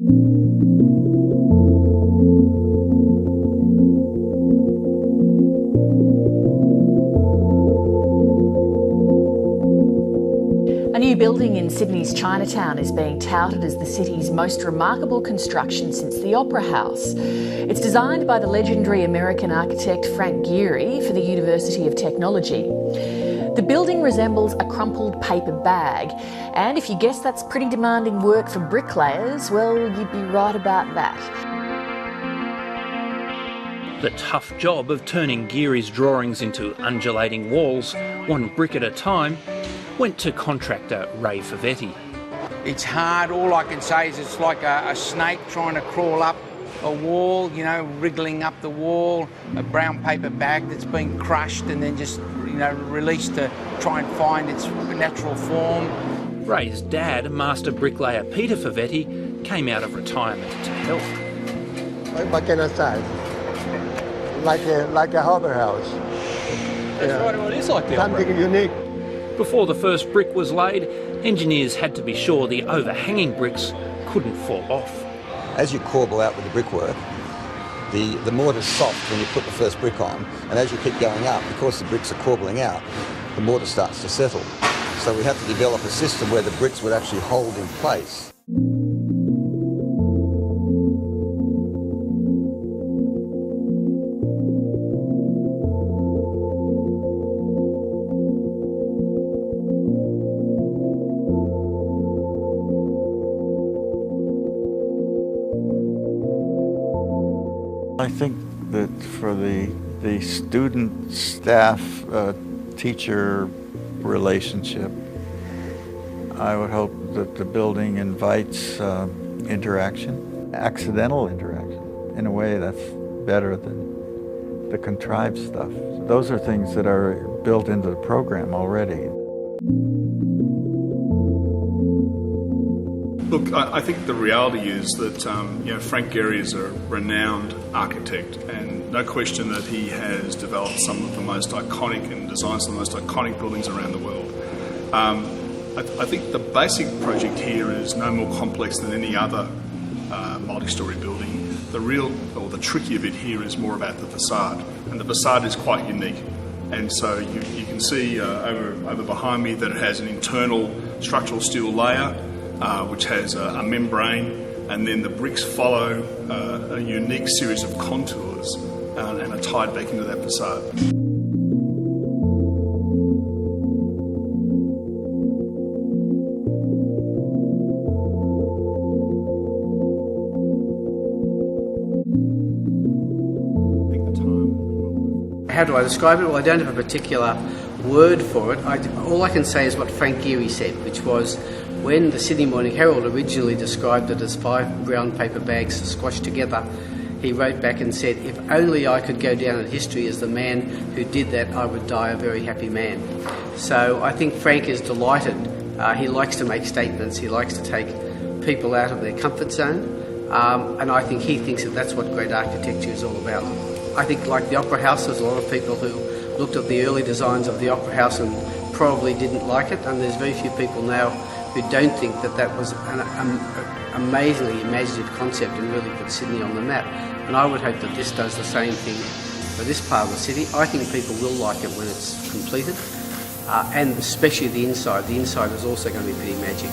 A new building in Sydney's Chinatown is being touted as the city's most remarkable construction since the Opera House. It's designed by the legendary American architect Frank Gehry for the University of Technology. The building resembles a crumpled paper bag, and if you guess that's pretty demanding work for bricklayers, well, you'd be right about that. The tough job of turning Gehry's drawings into undulating walls, one brick at a time, went to contractor Ray Favetti. It's hard. All I can say is it's like a snake trying to crawl up a wall, you know, wriggling up the wall, a brown paper bag that's been crushed and then just, you know, released to try and find its natural form. Ray's dad, master bricklayer Peter Favetti, came out of retirement to help. What can I say? Like a Opera House. That's right, well, it is like the Something opera. unique. Before the first brick was laid, engineers had to be sure the overhanging bricks couldn't fall off. As you corbel out with the brickwork, the mortar's soft when you put the first brick on, and as you keep going up, because the bricks are corbelling out, the mortar starts to settle. So we had to develop a system where the bricks would actually hold in place. I think that for the student-staff teacher relationship, I would hope that the building invites interaction, accidental interaction, in a way that's better than the contrived stuff. Those are things that are built into the program already. Look, I think the reality is that Frank Gehry is a renowned architect, and no question that he has developed some of the most iconic and designed some of the most iconic buildings around the world. I think the basic project here is no more complex than any other multi-storey building. The trickier bit here is more about the facade, and the facade is quite unique. And so you can see over behind me that it has an internal structural steel layer, which has a membrane, and then the bricks follow a unique series of contours and are tied back into that facade. How do I describe it? Well, I don't have a particular word for it. All I can say is what Frank Gehry said, which was, when the Sydney Morning Herald originally described it as 5 brown paper bags squashed together, he wrote back and said, "If only I could go down in history as the man who did that, I would die a very happy man." So I think Frank is delighted. He likes to make statements. He likes to take people out of their comfort zone. And I think he thinks that that's what great architecture is all about. I think, like the Opera House, there's a lot of people who looked at the early designs of the Opera House and probably didn't like it, and there's very few people now who don't think that that was an amazingly imaginative concept and really put Sydney on the map. And I would hope that this does the same thing for this part of the city. I think people will like it when it's completed, and especially the inside. The inside is also going to be pretty magic.